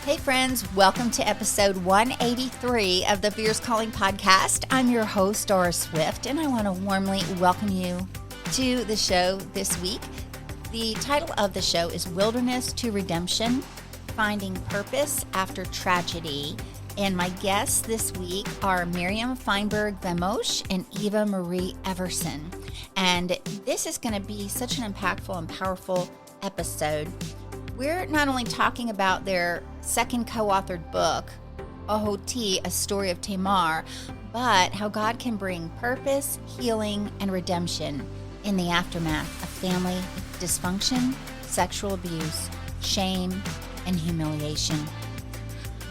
Hey friends, welcome to episode 183 of the Fierce Calling podcast. I'm your host, Doris Swift, and I want to warmly welcome you to the show this week. The title of the show is Wilderness to Redemption, Finding Purpose After Tragedy. And my guests this week are Miriam Feinberg Vamosh and Eva Marie Everson. And this is going to be such an impactful and powerful episode. We're not only talking about their second co-authored book, Ahōti, A Story of Tamar, but how God can bring purpose, healing, and redemption in the aftermath of family dysfunction, sexual abuse, shame, and humiliation.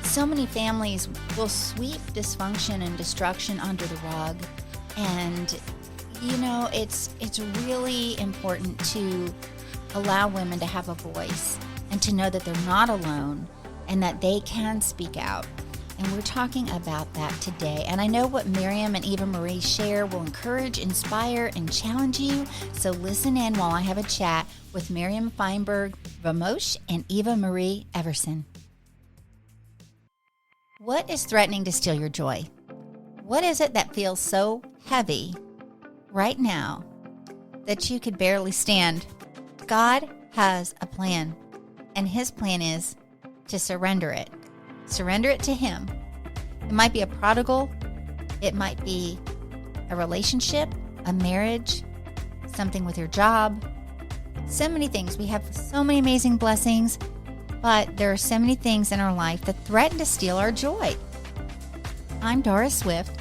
So many families will sweep dysfunction and destruction under the rug, and you know, it's really important to allow women to have a voice and to know that they're not alone and that they can speak out. And we're talking about that today. And I know what Miriam and Eva Marie share will encourage, inspire, and challenge you. So listen in while I have a chat with Miriam Feinberg Vamosh and Eva Marie Everson. What is threatening to steal your joy? What is it that feels so heavy right now that you could barely stand? God has a plan, and his plan is to surrender it. Surrender it to him. It might be a prodigal. It might be a relationship, a marriage, something with your job. So many things. We have so many amazing blessings, but there are so many things in our life that threaten to steal our joy. I'm Doris Swift,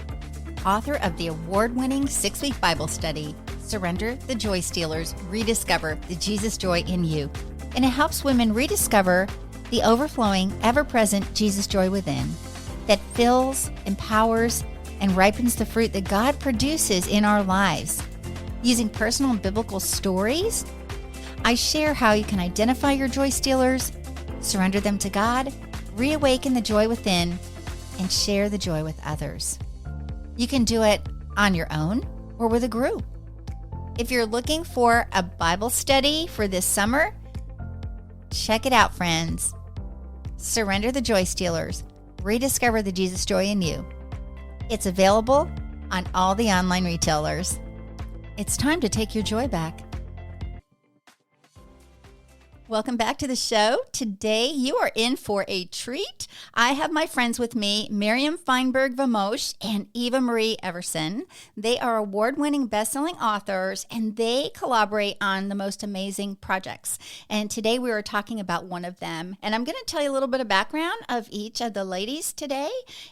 author of the award-winning 6-week Bible study, Surrender the Joy Stealers, Rediscover the Jesus Joy in You. And it helps women rediscover the overflowing, ever-present Jesus joy within that fills, empowers, and ripens the fruit that God produces in our lives. Using personal and biblical stories, I share how you can identify your joy stealers, surrender them to God, reawaken the joy within, and share the joy with others. You can do it on your own or with a group. If you're looking for a Bible study for this summer, check it out, friends. Surrender the Joy Stealers. Rediscover the Jesus joy in you. It's available on all the online retailers. It's time to take your joy back. Welcome back to the show. Today, you are in for a treat. I have my friends with me, Miriam Feinberg Vamosh and Eva Marie Everson. They are award-winning best-selling authors, and they collaborate on the most amazing projects. And today, we are talking about one of them. And I'm going to tell you a little bit of background of each of the ladies today,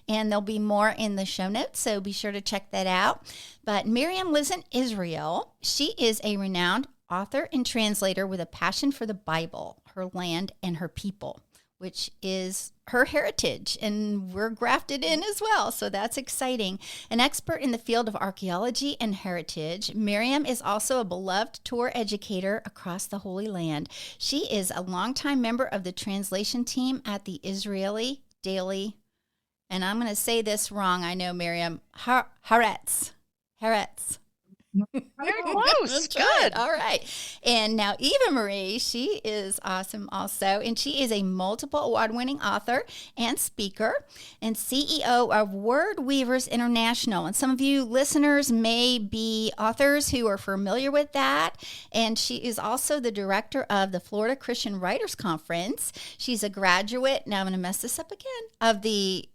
and there'll be more in the show notes, so be sure to check that out. But Miriam lives in Israel. She is a renowned author and translator with a passion for the Bible, her land, and her people, which is her heritage, and we're grafted in as well, so that's exciting. An expert in the field of archaeology and heritage, Miriam is also a beloved tour educator across the Holy Land. She is a longtime member of the translation team at the Israeli Daily, and I'm going to say this wrong, I know, Miriam, Haaretz. Very close. That's Good. Right. All right. And now Eva Marie, she is awesome also. And she is a multiple award-winning author and speaker and CEO of Word Weavers International. And some of you listeners may be authors who are familiar with that. And she is also the director of the Florida Christian Writers Conference. She's a graduate, now I'm going to mess this up again, of the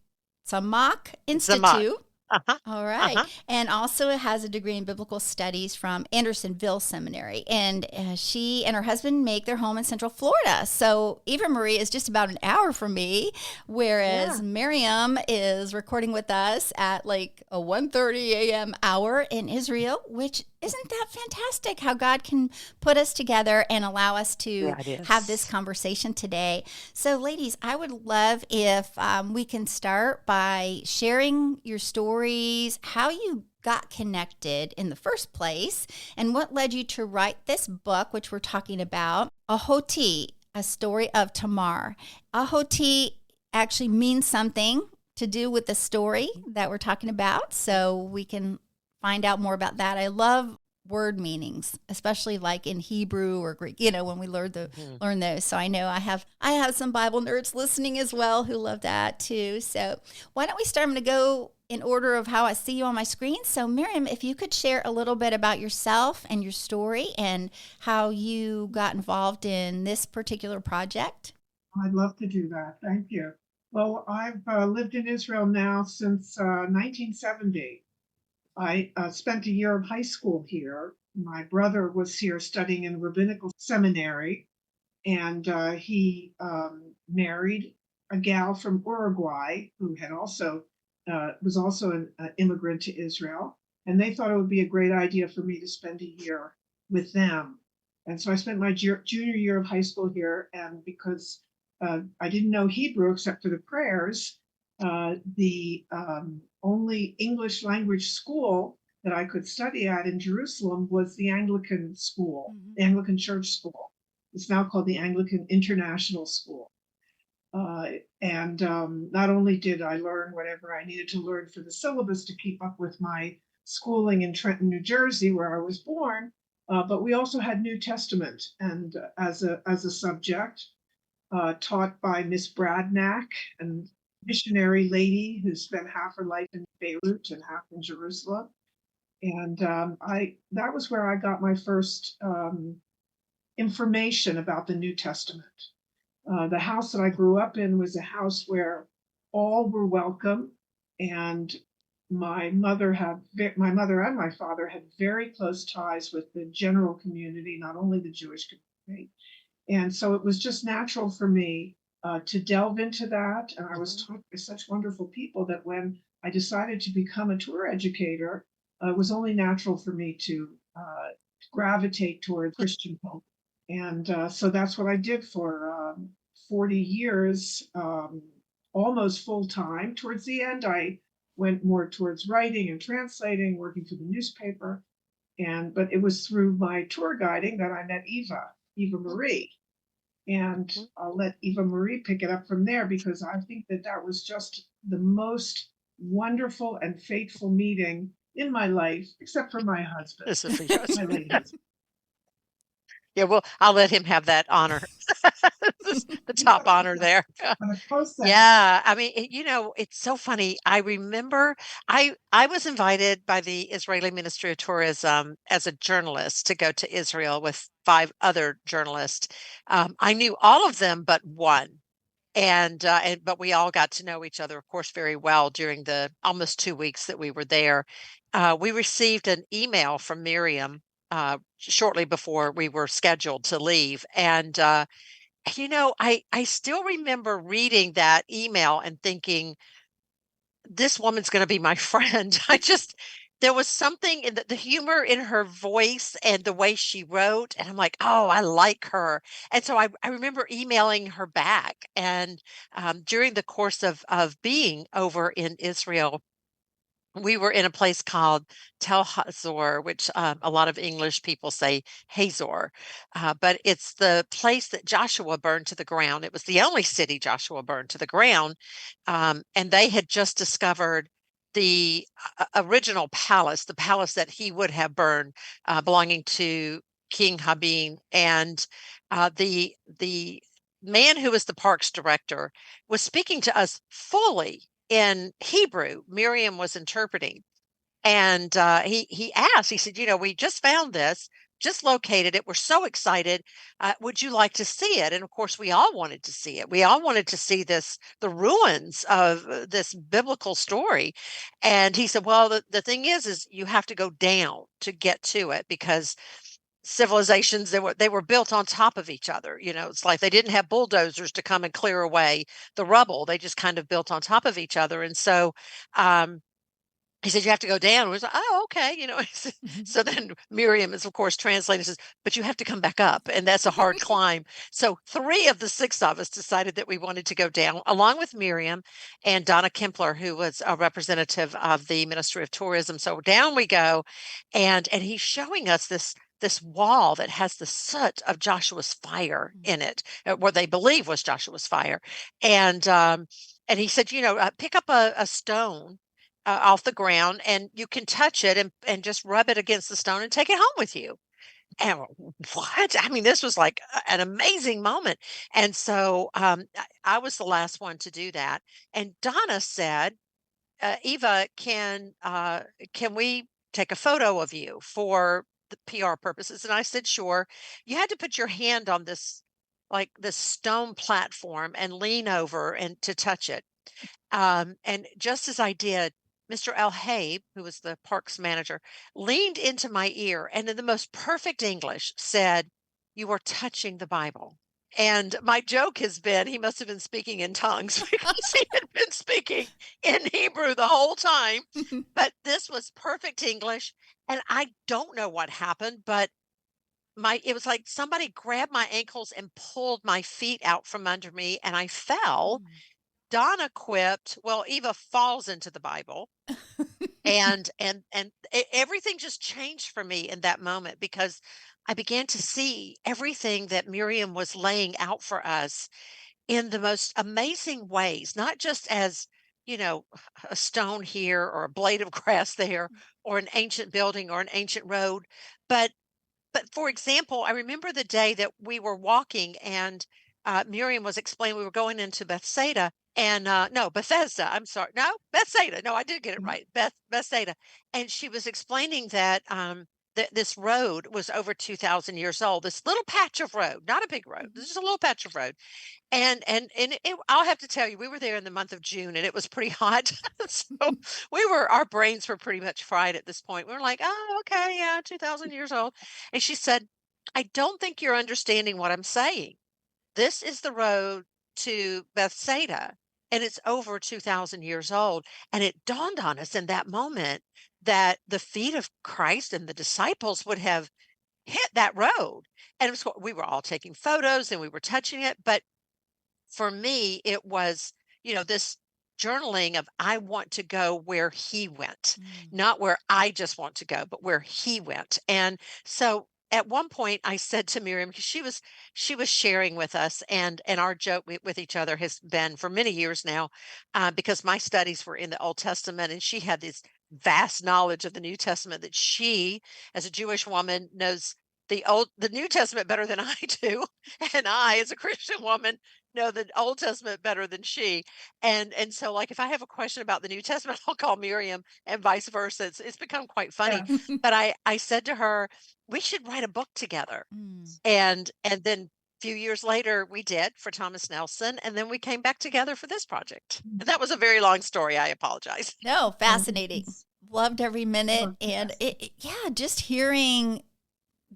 Tzemach Institute. Uh-huh. All right. And also has a degree in biblical studies from Andersonville Seminary. And she and her husband make their home in Central Florida. So Eva Marie is just about an hour from me, whereas Miriam is recording with us at like a 1:30 a.m. hour in Israel, which isn't that fantastic how God can put us together and allow us to have this conversation today. So ladies, I would love if we can start by sharing your stories, how you got connected in the first place, and what led you to write this book, which we're talking about, Ahōti, A Story of Tamar. Ahōti actually means something to do with the story that we're talking about, so we can find out more about that. I love word meanings, especially like in Hebrew or Greek, when we learn those. So I have some Bible nerds listening as well who love that too. So why don't we start? I'm going to go in order of how I see you on my screen. So Miriam, if you could share a little bit about yourself and your story and how you got involved in this particular project. I'd love to do that. Thank you. Well, I've lived in Israel now since 1970. I spent a year of high school here. My brother was here studying in rabbinical seminary, and he married a gal from Uruguay who had also was also an immigrant to Israel, and they thought it would be a great idea for me to spend a year with them. And so I spent my junior year of high school here, and because I didn't know Hebrew except for the prayers, the only English language school that I could study at in Jerusalem was the Anglican school, the Anglican church school. It's now called the Anglican International School. And not only did I learn whatever I needed to learn for the syllabus to keep up with my schooling in Trenton, New Jersey, where I was born, but we also had New Testament and as a subject taught by Miss Bradnack, and missionary lady who spent half her life in Beirut and half in Jerusalem. And I that was where I got my first information about the New Testament. The house that I grew up in was a house where all were welcome, and my mother and my father had very close ties with the general community, not only the Jewish community. And so it was just natural for me to delve into that. And I was taught by such wonderful people that when I decided to become a tour educator, it was only natural for me to gravitate toward Christian hope. And so that's what I did for 40 years, almost full time. Towards the end, I went more towards writing and translating, working for the newspaper. But it was through my tour guiding that I met Eva Marie. And I'll let Eva Marie pick it up from there because I think that was just the most wonderful and fateful meeting in my life, except for my husband, This is for you. my late husband. Yeah, well, I'll let him have that honor. The top honor there. Yeah, I mean, it's so funny. I remember I was invited by the Israeli Ministry of Tourism as a journalist to go to Israel with 5 other journalists. I knew all of them but one. But we all got to know each other, of course, very well during the almost 2 weeks that we were there. We received an email from Miriam shortly before we were scheduled to leave, and I still remember reading that email and thinking, this woman's going to be my friend. There was something in the humor in her voice and the way she wrote. And I'm like, oh, I like her. And so I remember emailing her back. And during the course of being over in Israel, we were in a place called Tel Hazor, which a lot of English people say Hazor, but it's the place that Joshua burned to the ground. It was the only city Joshua burned to the ground, and they had just discovered the original palace, the palace that he would have burned, belonging to King Habin, and the man who was the parks director was speaking to us fully in Hebrew. Miriam was interpreting, and he asked. He said, we just found this, just located it. We're so excited. Would you like to see it? And of course, we all wanted to see it. We all wanted to see the ruins of this biblical story. And he said, well, the thing is you have to go down to get to it because civilizations they were built on top of each other. It's like they didn't have bulldozers to come and clear away the rubble. They just kind of built on top of each other. And so he said, you have to go down. We was like, oh, okay. So then Miriam is, of course, translating, says, but you have to come back up. And that's a hard climb. So 3 of the 6 of us decided that we wanted to go down, along with Miriam and Donna Kempler, who was a representative of the Ministry of Tourism. So down we go. And he's showing us this wall that has the soot of Joshua's fire in it, what they believe was Joshua's fire. And he said, pick up a stone off the ground, and you can touch it and just rub it against the stone and take it home with you. And what? I mean, this was like an amazing moment. And so I was the last one to do that. And Donna said, Eva, can we take a photo of you for the PR purposes? And I said, sure. You had to put your hand on this, like this stone platform, and lean over and to touch it. And just as I did, Mr. Hay, who was the parks manager, leaned into my ear and in the most perfect English said, "You are touching the Bible." And my joke has been he must have been speaking in tongues because he had been speaking in Hebrew the whole time. But this was perfect English. And I don't know what happened, but it was like somebody grabbed my ankles and pulled my feet out from under me, and I fell. Donna quipped, "Well, Eva falls into the Bible." And everything just changed for me in that moment because I began to see everything that Miriam was laying out for us in the most amazing ways, not just as, you know, a stone here or a blade of grass there or an ancient building or an ancient road, but for example, I remember the day that we were walking and Miriam was explaining we were going into Bethsaida and no, Bethesda. I'm sorry. No, Bethsaida. No, I did get it right. Bethsaida. And she was explaining that this road was over 2,000 years old. This little patch of road, not a big road. This is a little patch of road. I'll have to tell you, we were there in the month of June and it was pretty hot. So our brains were pretty much fried at this point. We were like, oh, okay, yeah, 2,000 years old. And she said, I don't think you're understanding what I'm saying. This is the road to Bethsaida, and it's over 2,000 years old. And it dawned on us in that moment that the feet of Christ and the disciples would have hit that road. And it was, we were all taking photos and we were touching it. But for me, it was, this journaling of I want to go where he went, not where I just want to go, but where he went. And so at one point I said to Miriam, because she was sharing with us, and our joke with each other has been for many years now, because my studies were in the Old Testament and she had this vast knowledge of the New Testament that she, as a Jewish woman, knows the New Testament better than I do. And I, as a Christian woman, know the Old Testament better than she. And so, like, if I have a question about the New Testament, I'll call Miriam and vice versa. It's become quite funny. Yes. But I said to her, we should write a book together. And then a few years later we did for Thomas Nelson, and then we came back together for this project. And that was a very long story. I apologize. No, fascinating. Loved every minute. And just hearing,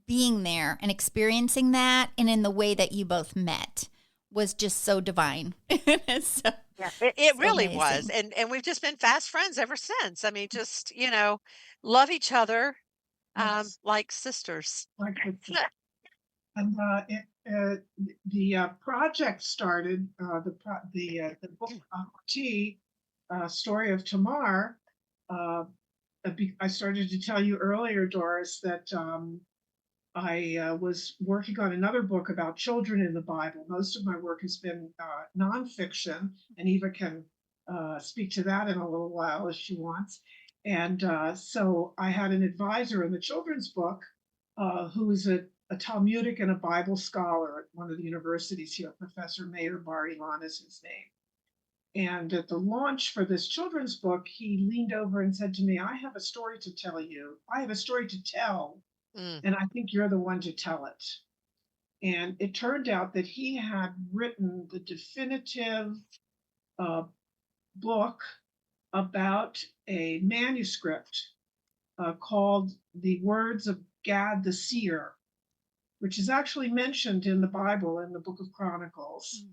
being there and experiencing that, and in the way that you both met was just so divine. So, yeah, it so really amazing. was. And we've just been fast friends ever since. I mean, just, love each other like sisters. Like and the project started the book Ahōti, Story of Tamar. I started to tell you earlier, Doris, that I was working on another book about children in the Bible. Most of my work has been nonfiction, and Eva can speak to that in a little while if she wants. And so I had an advisor in the children's book who is a Talmudic and a Bible scholar at one of the universities here. Professor Meir Bar-Ilan is his name. And at the launch for this children's book, he leaned over and said to me, I have a story to tell you. I have a story to tell, and I think you're the one to tell it. And it turned out that he had written the definitive book about a manuscript called The Words of Gad the Seer, which is actually mentioned in the Bible in the Book of Chronicles.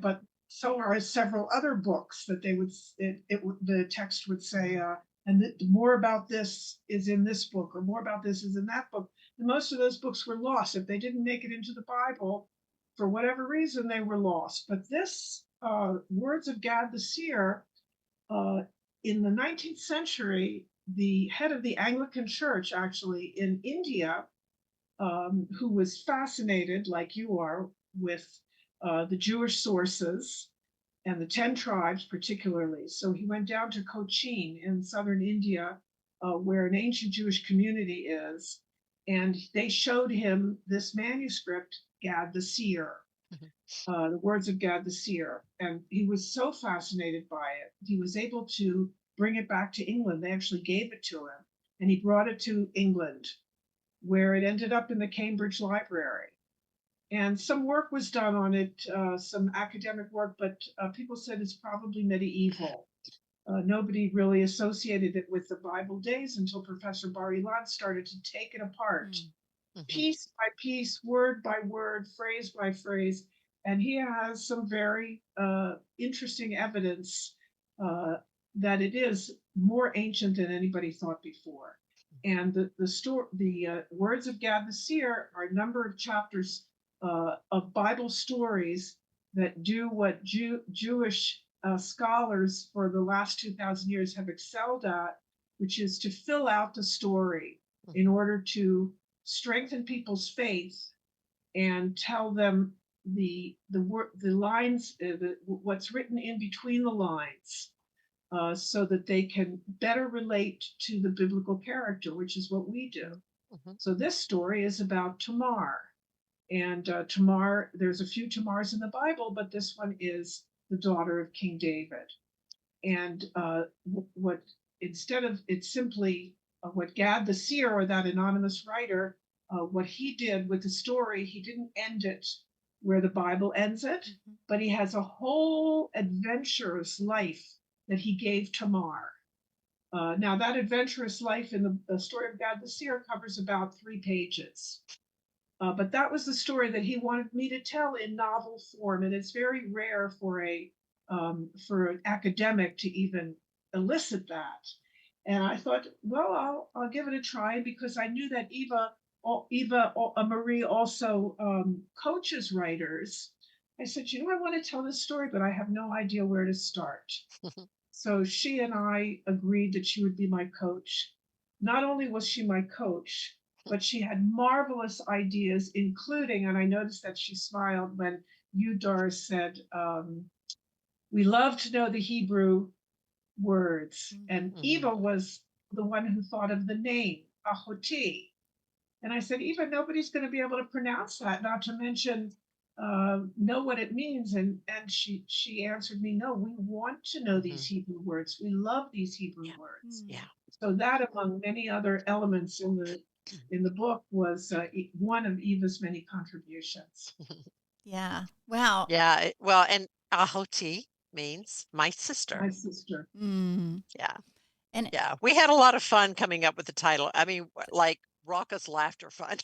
But so are several other books that the text would say, more about this is in this book, or more about this is in that book. And most of those books were lost. If they didn't make it into the Bible, for whatever reason, they were lost. But this Words of Gad the Seer, in the 19th century, the head of the Anglican Church, actually in India, who was fascinated, like you are, with the Jewish sources, and the 10 tribes particularly. So he went down to Cochin in southern India, where an ancient Jewish community is, and they showed him this manuscript, Gad the Seer, the words of Gad the Seer. And he was so fascinated by it, he was able to bring it back to England. They actually gave it to him, and he brought it to England, where it ended up in the Cambridge Library. And some work was done on it, some academic work, but people said it's probably medieval. Nobody really associated it with the Bible days until Professor Bar Ilan started to take it apart, piece by piece, word by word, phrase by phrase. And he has some very interesting evidence that it is more ancient than anybody thought before. And the words of Gad the Seer are a number of chapters of Bible stories that do what Jewish scholars for the last 2,000 years have excelled at, which is to fill out the story in order to strengthen people's faith and tell them the lines, what's written in between the lines, so that they can better relate to the biblical character, which is what we do. So this story is about Tamar. And Tamar, there's a few Tamars in the Bible, but this one is the daughter of King David. And what instead of it's simply what Gad the Seer, or that anonymous writer, what he did with the story, he didn't end it where the Bible ends it, but he has a whole adventurous life that he gave Tamar. Now, that adventurous life in the story of Gad the Seer covers about 3 pages. But that was the story that he wanted me to tell in novel form, and it's very rare for an academic to even elicit that. And I thought, well, I'll give it a try, because I knew that Eva Marie also coaches writers. I said, I want to tell this story, but I have no idea where to start. So she and I agreed that she would be my coach. Not only was she my coach, but she had marvelous ideas, including, and I noticed that she smiled when you, Doris, said, we love to know the Hebrew words. And Eva was the one who thought of the name, Ahōti. And I said, Eva, nobody's going to be able to pronounce that, not to mention know what it means. And she answered me, no, we want to know these Hebrew words. We love these Hebrew words. Yeah. So that, among many other elements in the book, was one of Eva's many contributions. Yeah. Wow. Yeah. Well, and Ahōti means my sister. My sister. Yeah. And yeah, we had a lot of fun coming up with the title. I mean, like raucous laughter fun,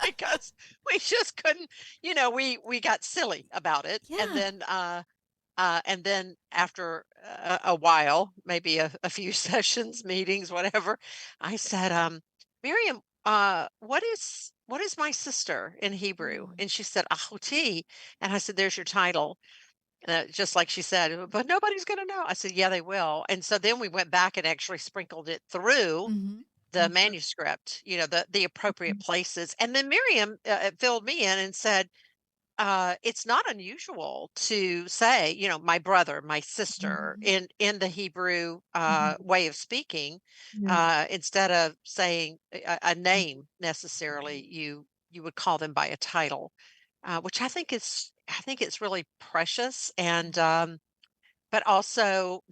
because we just couldn't, we got silly about it. Yeah. And then after a while, maybe a few sessions, meetings, whatever, I said, Miriam, what is my sister in Hebrew? And she said, Ahōti. And I said, there's your title. Just like she said, but nobody's going to know. I said, yeah, they will. And so then we went back and actually sprinkled it through the manuscript, the appropriate places. And then Miriam filled me in and said, it's not unusual to say, my brother, my sister, in the Hebrew way of speaking, instead of saying a name necessarily, you would call them by a title, which I think it's really precious. And but also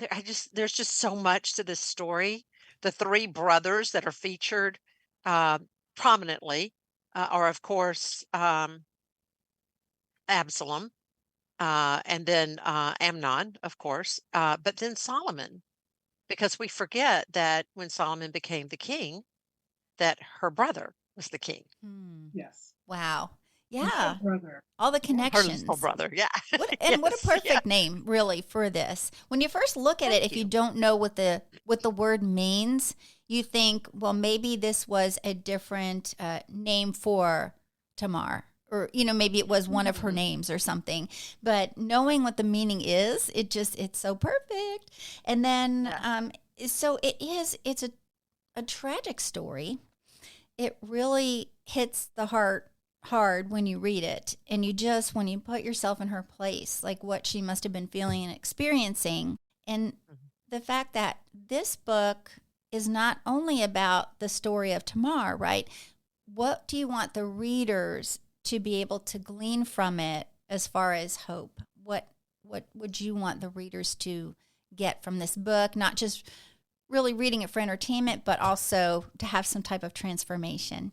there's just so much to this story. The 3 brothers that are featured prominently are, of course, Absalom, and then Amnon, of course, but then Solomon, because we forget that when Solomon became the king, that her brother was the king. Yes. Wow. Yeah. Brother. All the connections. Her little brother. Yeah. What a perfect name, really, for this. When you first look at it, if you don't know what the word means, you think, well, maybe this was a different name for Tamar, or maybe it was one of her names or something. But knowing what the meaning is, it's so perfect. And then so it's a tragic story. It really hits the hard when you read it, and when you put yourself in her place, like what she must have been feeling and experiencing. And Mhm. the fact that this book is not only about the story of Tamar, right? What do you want the readers to be able to glean from it as far as hope? What would you want the readers to get from this book? Not just really reading it for entertainment, but also to have some type of transformation.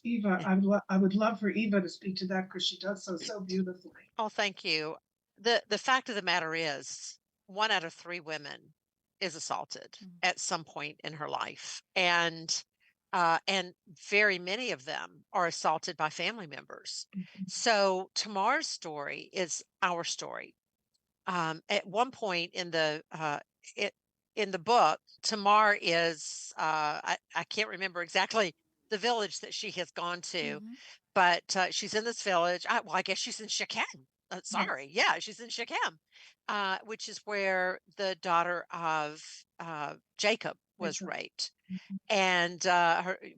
Eva, Yeah. I would love for Eva to speak to that because she does so beautifully. Oh, thank you. The fact of the matter is, 1 out of 3 women is assaulted Mm. at some point in her life, and very many of them are assaulted by family members. So Tamar's story is our story. At one point it, in the book, Tamar is I can't remember exactly the village that she has gone to, Mhm. but she's in this village. Well, I guess she's in Shechem. Yes, Sorry, yeah, she's in Shechem, which is where the daughter of Jacob was Jacob. raped. And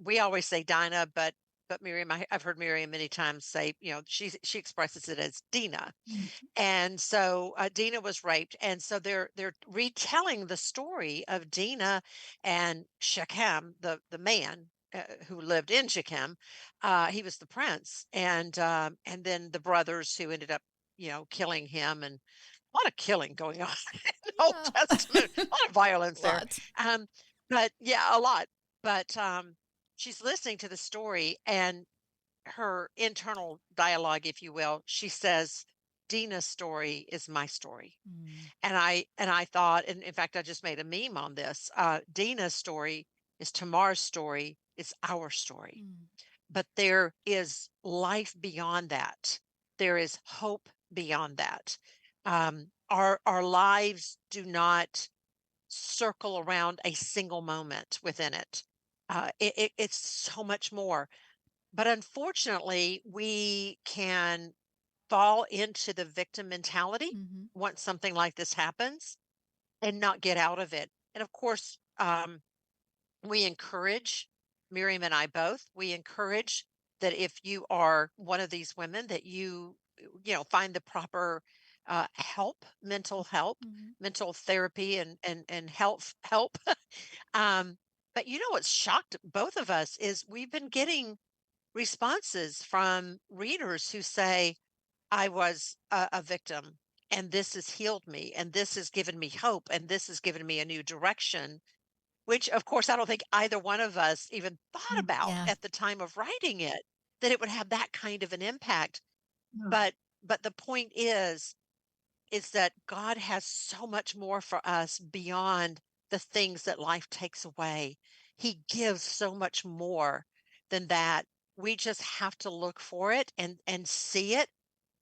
we always say Dinah, but Miriam, I've heard Miriam many times say, she expresses it as Dinah. Mhm. And so Dina was raped, and so they're retelling the story of Dina and Shechem, the man who lived in Shechem. He was the prince, and then the brothers who ended up, killing him, and a lot of killing going on in the Old Yeah. Testament, a lot of violence there. Lots. Um, but yeah, a lot. But she's listening to the story, and her internal dialogue, if you will, she says, Dina's story is my story. Mm. And I thought, and in fact, I just made a meme on this. Dina's story is Tamar's story, it's our story. Mm. But there is life beyond that. There is hope beyond that. Our lives do not circle around a single moment within it. It's so much more. But unfortunately, we can fall into the victim mentality Mhm. once something like this happens and not get out of it. And of course, we encourage, Miriam and I both, we encourage that if you are one of these women, that find the proper mental help, Mhm. mental therapy, and health help. um, but what's shocked both of us is we've been getting responses from readers who say, I was a victim, and this has healed me, and this has given me hope, and this has given me a new direction, which, of course, I don't think either one of us even thought Mm. about Yeah. at the time of writing it, that it would have that kind of an impact. No. But the point is that God has so much more for us beyond the things that life takes away. He gives so much more than that. We just have to look for it and see it.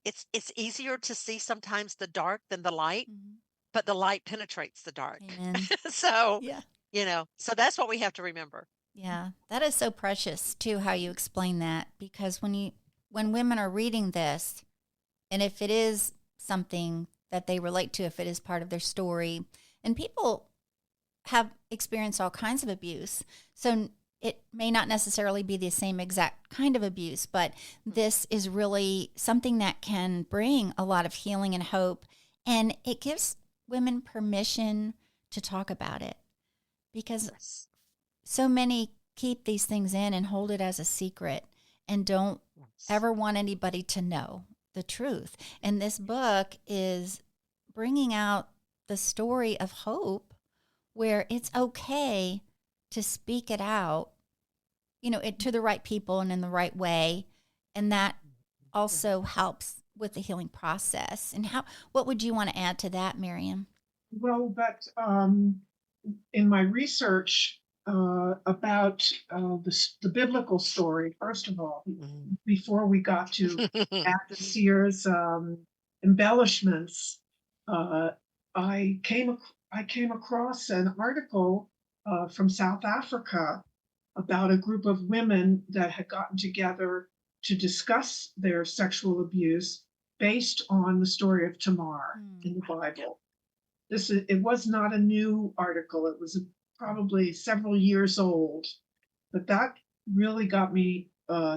It's easier to see sometimes the dark than the light, Mhm. but the light penetrates the dark. Amen. So, Yeah. so that's what we have to remember. Yeah. That is so precious too, how you explain that, because when women are reading this, and if it is something that they relate to, if it is part of their story, and people have experienced all kinds of abuse. So it may not necessarily be the same exact kind of abuse, but this is really something that can bring a lot of healing and hope. And it gives women permission to talk about it, because Yes. so many keep these things in and hold it as a secret and don't Yes. ever want anybody to know the truth. And this book is bringing out the story of hope, where it's okay to speak it out, to the right people and in the right way. And that also helps with the healing process. And what would you want to add to that, Miriam? Well, but in my research about the biblical story, first of all, Mhm. before we got to Actor Sears embellishments, uh, I came I came across an article from South Africa about a group of women that had gotten together to discuss their sexual abuse based on the story of Tamar Mm. in the Bible. It was not a new article. It was probably several years old, but that really got me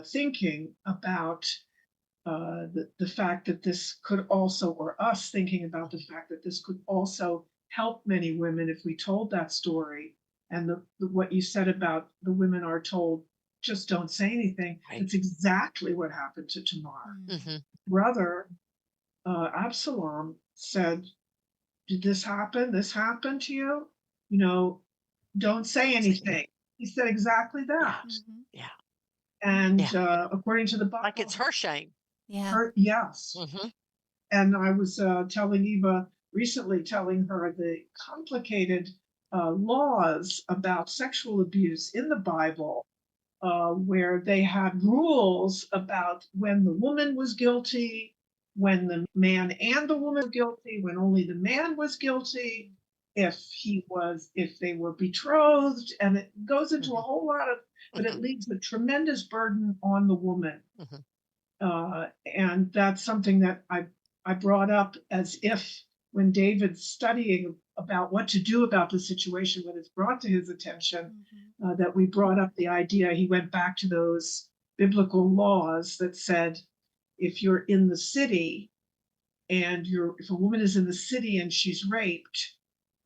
thinking about the fact that this could also, or us thinking about the fact that this could also help many women if we told that story. And what you said about the women are told, just don't say anything. Right. It's exactly what happened to Tamar. Mhm. Brother Absalom said, "Did this happen? This happened to you? You know, don't say anything." He said exactly Yeah. that. Yeah. And Yeah. according to the Like it's Bible, her shame. Yeah. yes. Mhm. And I was telling Eva recently, telling her the complicated laws about sexual abuse in the Bible, where they had rules about when the woman was guilty, when the man and the woman were guilty, when only the man was guilty, if they were betrothed, and it goes into a Mhm. whole lot of, but it leaves a tremendous burden on the woman. Mhm. And that's something that I brought up as if when David's studying about what to do about the situation when it's brought to his attention, that we brought up the idea, he went back to those biblical laws that said if you're in the city and if a woman is in the city and she's raped,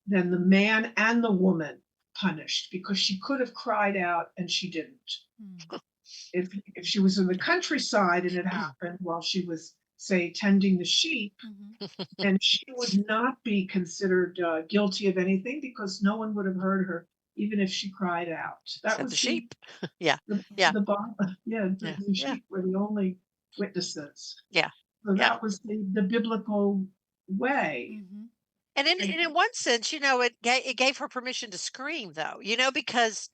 then the man and the woman punished because she could have cried out and she didn't. If she was in the countryside and it happened while she was, say, tending the sheep, then she would not be considered guilty of anything because no one would have heard her, even if she cried out. That Except the was sheep. Yeah. the Yeah. yeah, Yeah. the Yeah. sheep were the only witnesses. Yeah. So Yeah. that was the biblical way. And And in one sense, it gave her permission to scream, though, because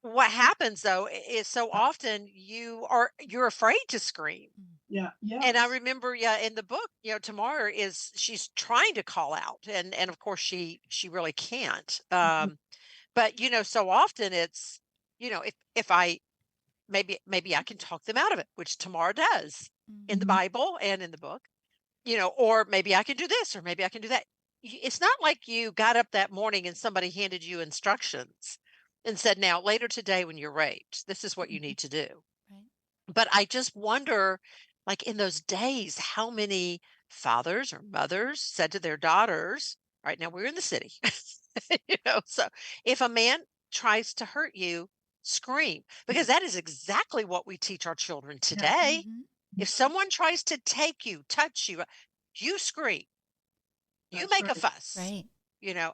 what happens though is so often you're afraid to scream. yeah, And I yes. remember, yeah, in the book, Tamar she's trying to call out, and of course she really can't. But so often it's, if I maybe I can talk them out of it, which Tamar does in the Mhm. Bible and in the book, or maybe I can do this, or maybe I can do that. It's not like you got up that morning and somebody handed you instructions and said, now later today when you're raped, this is what you need to do. Right. But I just wonder, like in those days, how many fathers or mothers said to their daughters, right now we're in the city, so if a man tries to hurt you, scream, because that is exactly what we teach our children Yeah. today. If someone tries to take you, touch you, you scream, you That's make a right. fuss, Right. you know.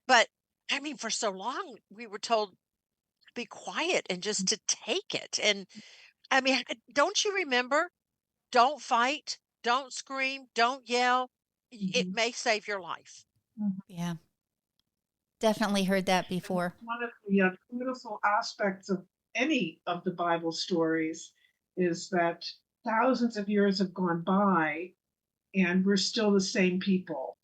But I mean, for so long, we were told to be quiet and just to take it. And I mean, don't you remember? Don't fight, don't scream, don't yell. It Mhm. may save your life. Mhm. Yeah. Definitely heard that before. One of the beautiful aspects of any of the Bible stories is that thousands of years have gone by and we're still the same people.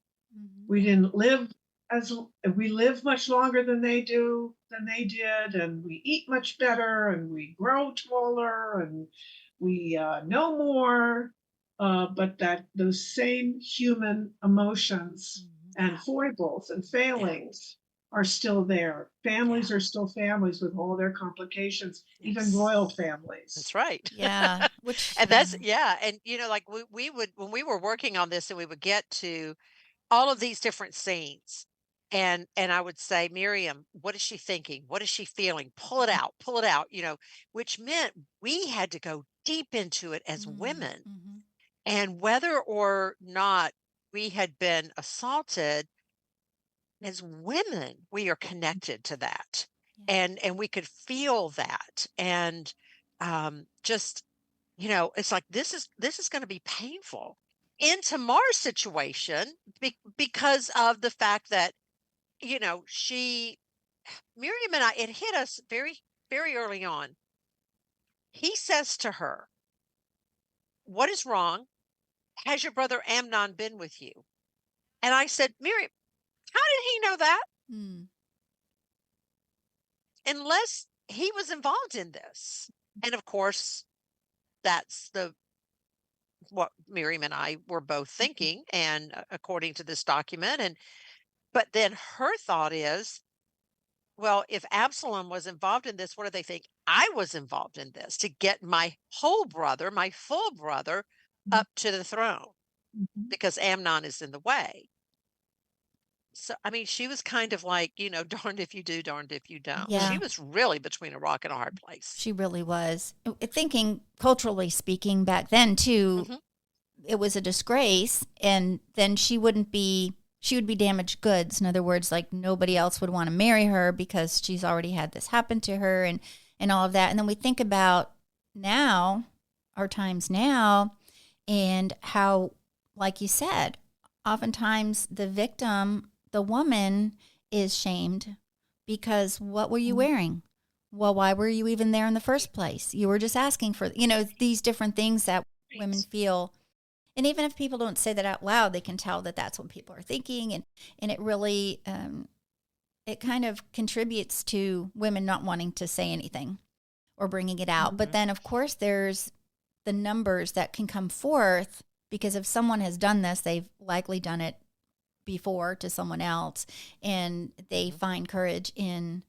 We didn't live as we live much longer than they did, and we eat much better, and we grow taller, and we know more. But that those same human emotions and Yeah, foibles and yeah, failings are still there. yeah. Families are still families with all their complications, even Yes, royal that's families. right. Yeah. Which, And that's, yeah. And, like we would, when we were working on this and we would get to all of these different scenes. And I would say, Miriam, what is she thinking? What is she feeling? Pull it out, which meant we had to go deep into it as women. And whether or not we had been assaulted, as women, we are connected to that. And we could feel that. And just, it's like this is going to be painful. In Tamar's situation, because of the fact that, she Miriam and I, it hit us very, very early on. He says to her, "What is wrong? Has your brother Amnon been with you?" And I said, "Miriam, how did he know that? Unless he was involved in this." And of course, that's the what Miriam and I were both thinking, and according to this document. And but then her thought is, well, if Absalom was involved in this, what do they think? I was involved in this to get my whole brother, my full brother, up to the throne because Amnon is in the way. So, I mean, she was kind of like, darned if you do, darned if you don't. Yeah. She was really between a rock and a hard place. She really was. Thinking culturally speaking back then too, it was a disgrace, and then she would be damaged goods. In other words, like nobody else would want to marry her because she's already had this happen to her and all of that. And then we think about now, our times now, and how, like you said, oftentimes the victim, the woman, is shamed because what were you wearing? Well, why were you even there in the first place? You were just asking for, these different things that women feel. And even if people don't say that out loud, they can tell that that's what people are thinking. And it really, it kind of contributes to women not wanting to say anything or bringing it out. But then, of course, there's the numbers that can come forth because if someone has done this, they've likely done it before to someone else, and they find courage in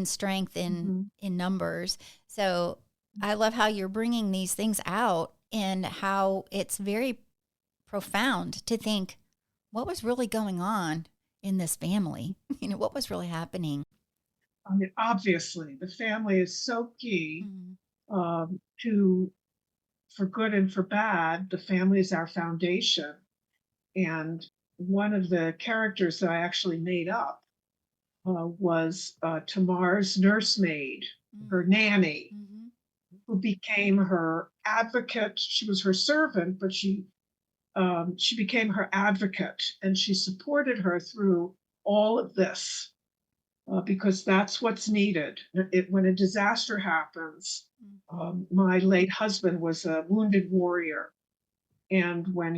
strength, in numbers. So I love how you're bringing these things out and how it's very profound to think what was really going on in this family. What was really happening. I mean, obviously, the family is so key to, for good and for bad. The family is our foundation. And one of the characters that I actually made up was Tamar's nursemaid, her nanny, who became her advocate. She was her servant, but she became her advocate, and she supported her through all of this because that's what's needed. When a disaster happens, my late husband was a wounded warrior, and when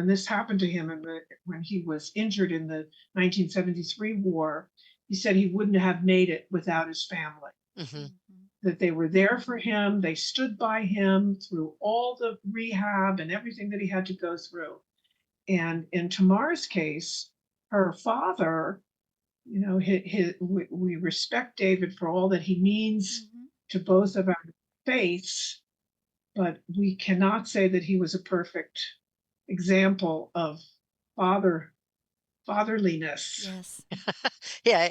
this happened to him, and when he was injured in the 1973 war, he said he wouldn't have made it without his family. That they were there for him. They stood by him through all the rehab and everything that he had to go through. And in Tamar's case, her father, we respect David for all that he means to both of our faiths, but we cannot say that he was a perfect example of fatherliness. Yes.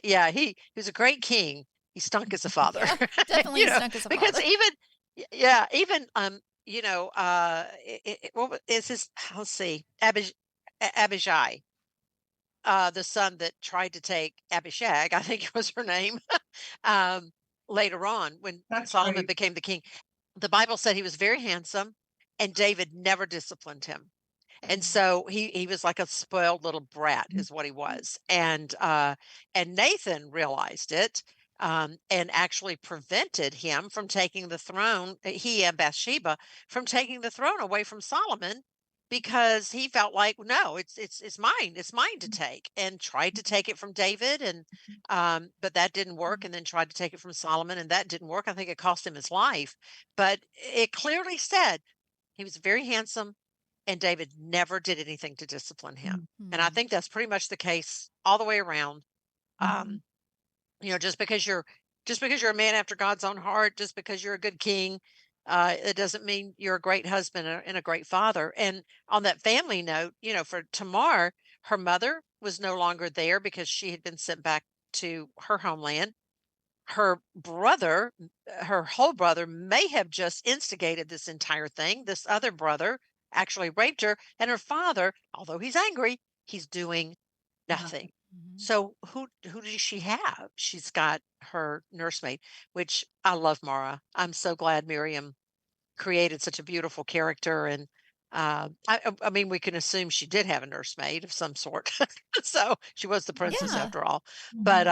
Yeah. He was a great king. He stunk as a father. Yeah, definitely stunk as a because father. even what is his? Let's see, Abijah, the son that tried to take Abishag, I think it was her name. Later on, when Solomon became the king, the Bible said he was very handsome, and David never disciplined him. And so he was like a spoiled little brat is what he was. And Nathan realized it and actually prevented him from taking the throne, he and Bathsheba, from taking the throne away from Solomon because he felt like, no, it's mine. It's mine to take, and tried to take it from David. And but that didn't work, and then tried to take it from Solomon, and that didn't work. I think it cost him his life. But it clearly said he was very handsome, and David never did anything to discipline him. And I think that's pretty much the case all the way around. Just because you're a man after God's own heart, just because you're a good king, it doesn't mean you're a great husband and a great father. And on that family note, for Tamar, her mother was no longer there because she had been sent back to her homeland. Her brother, her whole brother, may have just instigated this entire thing. This other brother actually raped her, and her father, although he's angry, he's doing nothing. So who does she have? She's got her nursemaid, which I love Mara. I'm so glad Miriam created such a beautiful character. And I mean, we can assume she did have a nursemaid of some sort. So she was the princess after all. But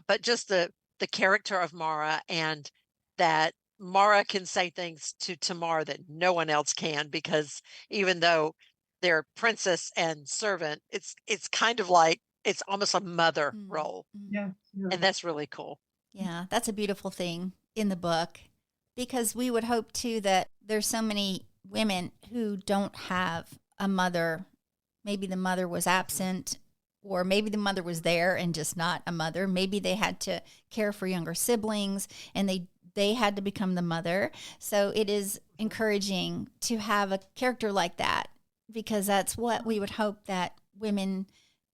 but just the character of Mara, and that Mara can say things to Tamar that no one else can, because even though they're princess and servant, it's kind of like it's almost a mother role. Yeah. And that's really cool. Yeah, that's a beautiful thing in the book, because we would hope too that there's so many women who don't have a mother. Maybe the mother was absent, or maybe the mother was there and just not a mother. Maybe they had to care for younger siblings and they had to become the mother. So it is encouraging to have a character like that, because that's what we would hope that women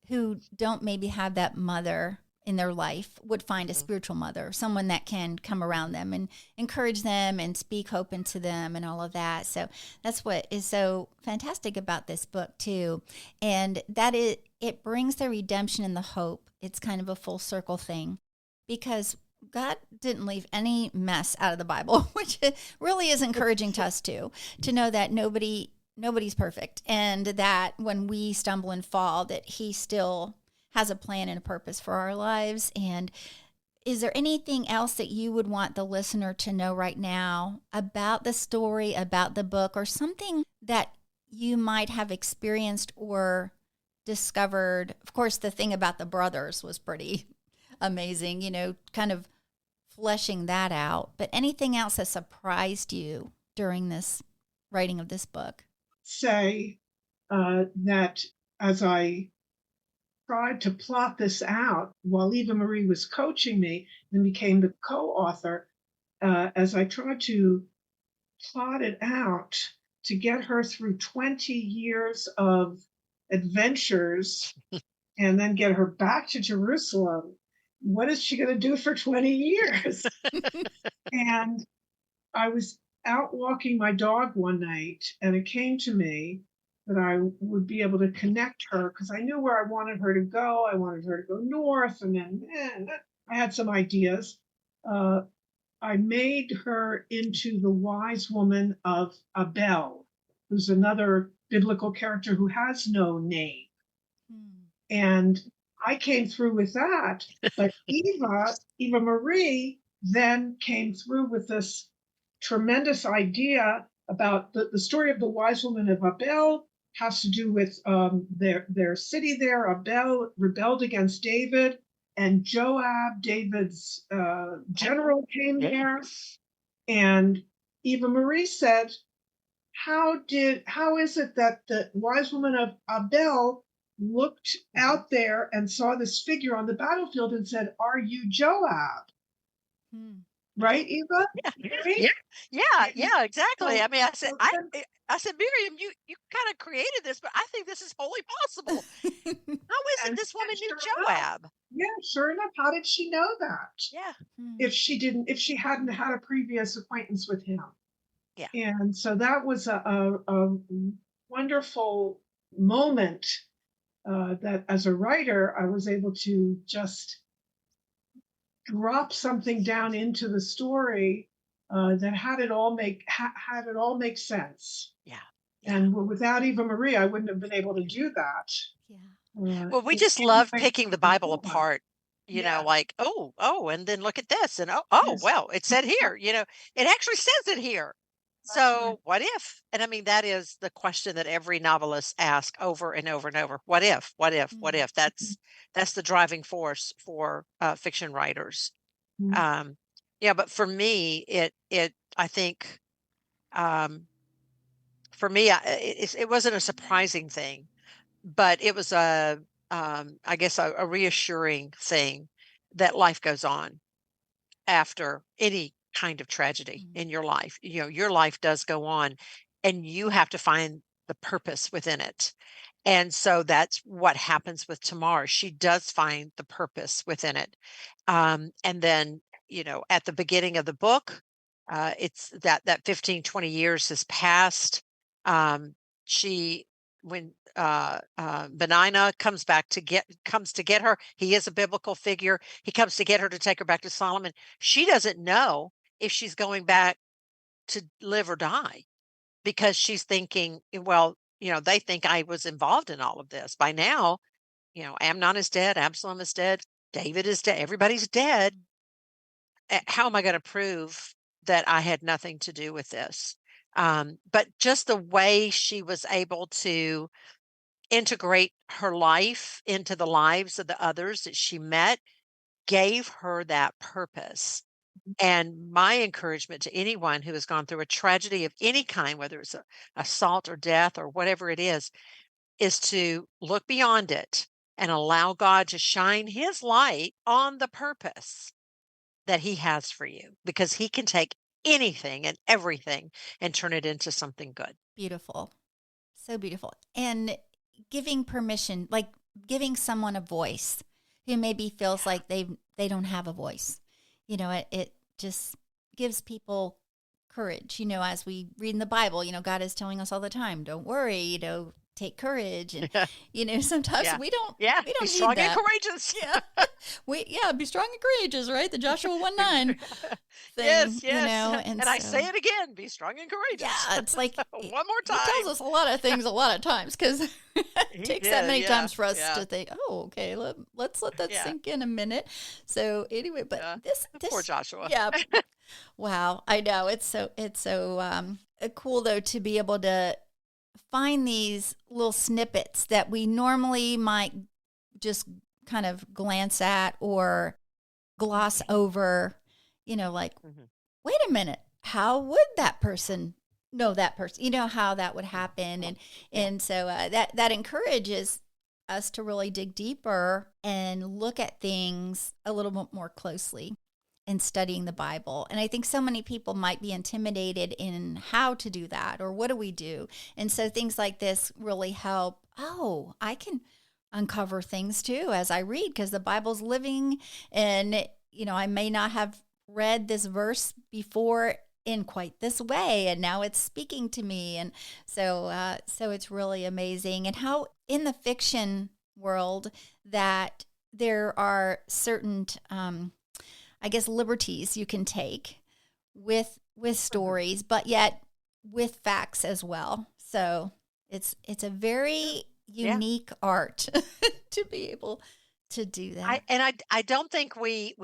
who don't maybe have that mother in their life would find a spiritual mother, someone that can come around them and encourage them and speak hope into them and all of that. So that's what is so fantastic about this book too. And that it brings the redemption and the hope. It's kind of a full circle thing, because God didn't leave any mess out of the Bible, which really is encouraging to us too, to know that nobody's perfect, and that when we stumble and fall, that he still has a plan and a purpose for our lives. And is there anything else that you would want the listener to know right now about the story, about the book, or something that you might have experienced or discovered? Of course, the thing about the brothers was pretty amazing, kind of fleshing that out. But anything else that surprised you during this writing of this book? Say that as I tried to plot this out while Eva Marie was coaching me and became the co-author, as I tried to plot it out to get her through 20 years of adventures and then get her back to Jerusalem, what is she going to do for 20 years? And I was out walking my dog one night, and it came to me that I would be able to connect her, because I knew where I wanted her to go. I wanted her to go north, and then I had some ideas. I made her into the wise woman of Abel, who's another biblical character who has no name. And I came through with that. But Eva Marie then came through with this tremendous idea about the story of the wise woman of Abel. Has to do with their city there. Abel rebelled against David, and Joab, David's general, came there. And Eva Marie said, how is it that the wise woman of Abel looked out there and saw this figure on the battlefield and said, "Are you Joab?" Right, Eva? Yeah, exactly. I mean, I said, Miriam, you kind of created this, but I think this is wholly possible. How is it this woman knew Joab? Yeah, sure enough. How did she know that? Yeah. If she hadn't had a previous acquaintance with him. Yeah. And so that was a wonderful moment that as a writer, I was able to just drop something down into the story that had it all make sense. Yeah. And without Eva Marie, I wouldn't have been able to do that. Well, we just love picking the Bible apart, like, oh, and then look at this, and well, it said here, it actually says it here. So what if? And I mean, that is the question that every novelist asks over and over and over. What if? What if? What if? That's the driving force for fiction writers. But for me, I think, for me, it wasn't a surprising thing, but it was I guess a reassuring thing that life goes on after any kind of tragedy in your life. Your life does go on, and you have to find the purpose within it. And so that's what happens with Tamar. She does find the purpose within it. And then, at the beginning of the book, it's that 15, 20 years has passed. She, when Benina comes to get her, he is a biblical figure. He comes to get her to take her back to Solomon. She doesn't know if she's going back to live or die, because she's thinking, well, they think I was involved in all of this. By now, Amnon is dead, Absalom is dead, David is dead, everybody's dead. How am I going to prove that I had nothing to do with this? But just the way she was able to integrate her life into the lives of the others that she met gave her that purpose. And my encouragement to anyone who has gone through a tragedy of any kind, whether it's assault or death or whatever it is to look beyond it and allow God to shine his light on the purpose that he has for you, because he can take anything and everything and turn it into something good. Beautiful. So beautiful. And giving permission, like giving someone a voice who maybe feels like they don't have a voice. It just gives people courage. As we read in the Bible, God is telling us all the time, don't worry, take courage. And, sometimes Yeah. we don't, Yeah. we Be don't need strong and that. courageous. Yeah. Be strong and courageous, right? The Joshua 1:9 thing, Yes, yes. and And I say so, it again, be strong and courageous. yeah, it's like One more he tells time. us a lot of things a lot of times because it He takes that did. many Yeah. times for us Yeah. to think, oh, okay, let's let that Yeah. sink in a minute. So anyway, but Yeah. Poor this, Joshua. yeah, wow, I know it's so cool though to be able to find these little snippets that we normally might just kind of glance at or gloss over, like, Mhm. wait a minute, how would that person know that person? How that would happen. And Yeah. so that encourages us to really dig deeper and look at things a little bit more closely in studying the Bible. And I think so many people might be intimidated in how to do that or what do we do? And so things like this really help. Oh, I can uncover things too as I read because the Bible's living and I may not have read this verse before in quite this way and now it's speaking to me. And so it's really amazing. And how in the fiction world that there are certain I guess liberties you can take with stories, but yet with facts as well. So it's a very Yeah. unique art to be able to do that. I don't think we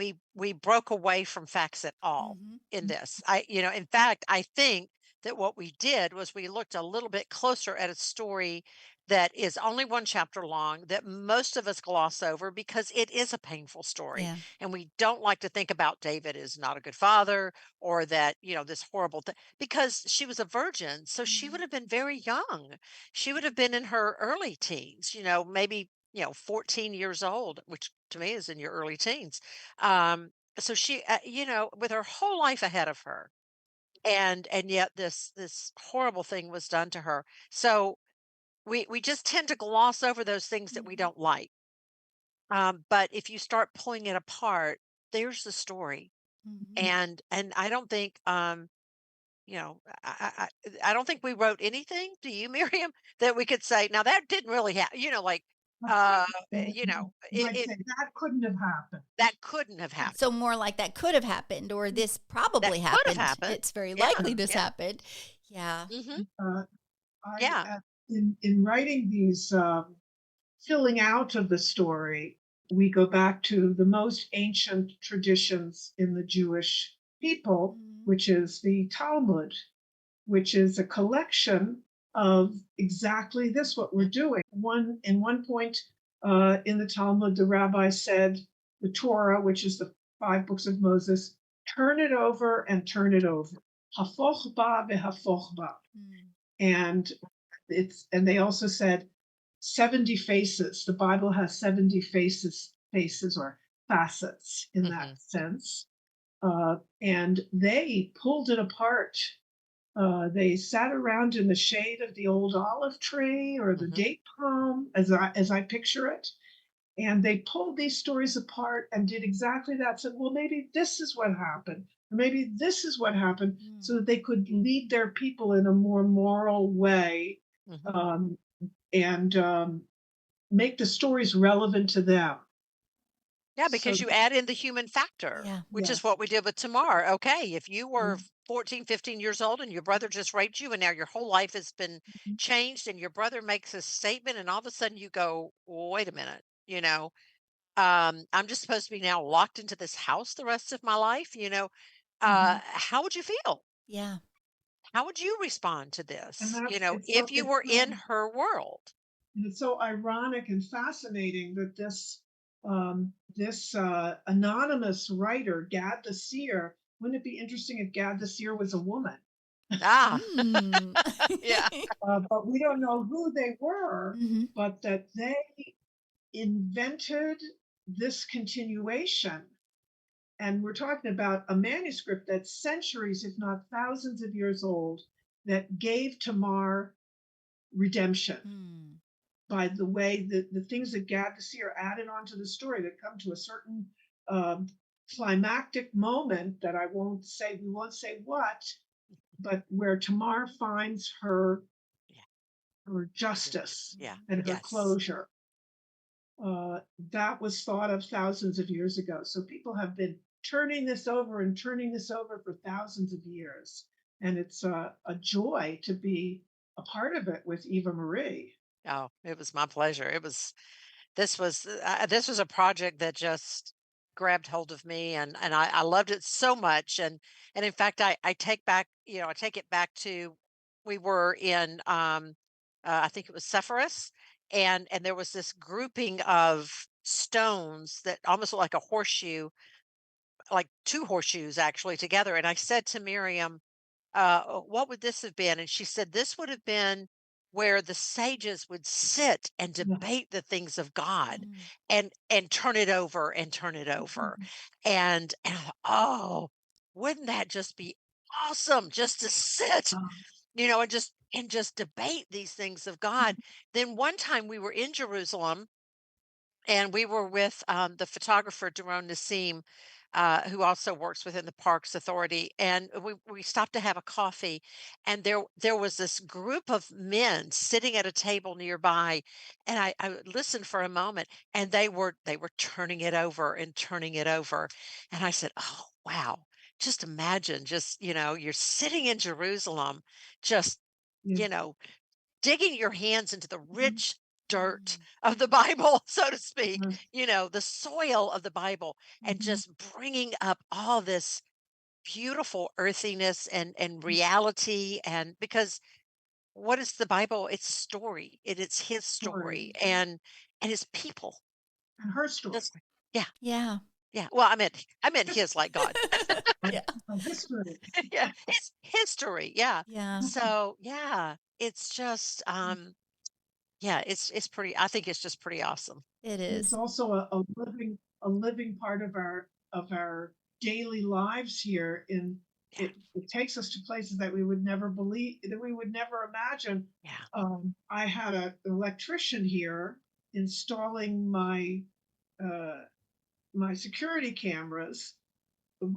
broke away from facts at all Hmm. in this. In fact, I think that what we did was we looked a little bit closer at a story that is only one chapter long that most of us gloss over because it is a painful story. Yeah. And we don't like to think about David as not a good father or that, this horrible thing because she was a virgin. So she would Mhm. have been very young. She would have been in her early teens, maybe 14 years old, which to me is in your early teens. So she, with her whole life ahead of her, and yet this horrible thing was done to her. So we just tend to gloss over those things that we Mhm. don't like. But if you start pulling it apart, there's the story, Mhm. and I don't think I don't think we wrote anything. Do you, Miriam, that we could say now that didn't really happen? Like, uh, You might say that couldn't have happened. that couldn't have So happened. more like that could have happened, or this That probably could have happened. happened. It's very Yeah, likely this yeah. happened. Yeah. Hmm. Uh, I Yeah. in writing these filling out of the story, we go back to the most ancient traditions in the Jewish people, Mhm. which is the Talmud, which is a collection of exactly this, what we're doing. One point in the Talmud, the rabbi said the Torah, which is the 5 books of Moses, turn it over and turn it over. Hafoch ba vehafoch ba. Mm. And and they also said 70 faces. The Bible has 70 faces or facets in Hmm. that sense. And they pulled it apart. They sat around in the shade of the old olive tree or the Hmm. date palm, as I picture it, and they pulled these stories apart and did exactly that. Said, well, maybe this is what happened, or maybe this is what happened, Mm. so that they could lead their people in a more moral way, Hmm. um, and make the stories relevant to them. Yeah, So, because you add in the human factor, Yeah. which is yes. what we did with Tamar. Okay, if you were Mhm. 14, 15 years old and your brother just raped you and now your whole life has been changed and your brother makes a statement and all of a sudden you go, wait a minute, I'm just supposed to be now locked into this house the rest of my life, Mhm. how would you feel? Yeah. How would you respond to And this, that's if you were in her world? it's so ironic and fascinating that this anonymous writer, Gad the Seer, wouldn't it be interesting if Gad the Seer was a woman? Ah, Mm. yeah. But we don't know who they were, Hmm. but that they invented this continuation. And we're talking about a manuscript that's centuries, if not thousands of years old, that gave Tamar redemption by the way that the things that Gad the seer added onto the story that come to a certain climactic moment that we won't say what, but where Tamar finds her justice and her closure. That was thought of thousands of years ago. So people have been turning this over and turning this over for thousands of years. And it's a joy to be a part of it with Eva Marie. Oh, it was my pleasure. This was a project that just grabbed hold of me, and I loved it so much. And in fact, I take it back to, we were in, I think it was Sepphoris, and there was this grouping of stones that almost looked like a horseshoe, like two horseshoes actually together. And I said to Miriam, what would this have been? And she said, this would have been where the sages would sit and debate the things of God, and turn it over and turn it over. And I thought, oh, wouldn't that just be awesome just to sit, and just debate these things of God. Then one time we were in Jerusalem, and we were with the photographer Daron Nassim, who also works within the Parks Authority, and we stopped to have a coffee, and there was this group of men sitting at a table nearby, and I listened for a moment, and they were turning it over and turning it over, and I said, "Oh wow." Just imagine, you're sitting in Jerusalem, just, Yeah. you know, digging your hands into the rich dirt of the Bible, so to speak, the soil of the Bible, and just bringing up all this beautiful earthiness and reality. And because what is the Bible? It's story. It's his story, and his people. And her story. That's, yeah. Yeah. Yeah. Well, I meant his, like God. Yeah. History. Yeah. It's history. Yeah. Yeah. So yeah, it's just yeah, it's pretty, I think it's just pretty awesome. It It's is. also a living part of our daily lives here. Yeah. It takes us to places that we would never believe, that we would never imagine. Yeah. I had an electrician here installing uh, my security cameras,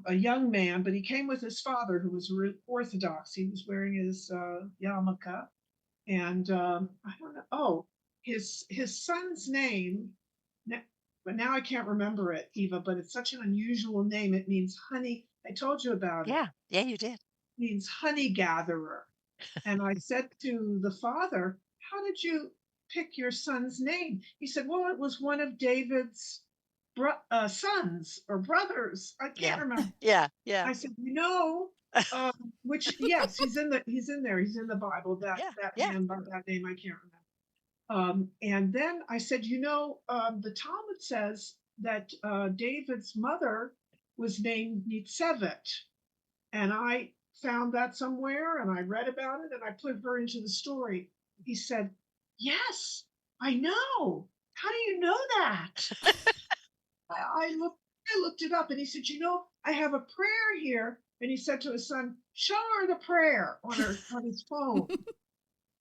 a young man, but he came with his father, who was Orthodox. He was wearing his yarmulke, and I don't know. Oh, his son's name, but now I can't remember it, Eva. But it's such an unusual name. It means honey. I told you about it. Yeah. Yeah, you did. It means honey gatherer. And I said to the father, "How did you pick your son's name?" He said, "Well, it was one of David's sons or brothers. I can't remember." Yeah. Yeah. I said, which yes, he's in there. He's in the Bible. That Yeah. that Yeah. man by that name I can't remember. And then I said, the Talmud says that David's mother was named Nitzevet, and I found that somewhere, and I read about it, and I put her into the story. He said, "Yes, I know. How do you know that?" I looked it up, and he said, "I have a prayer here." And he said to his son, "Show her the prayer on his phone."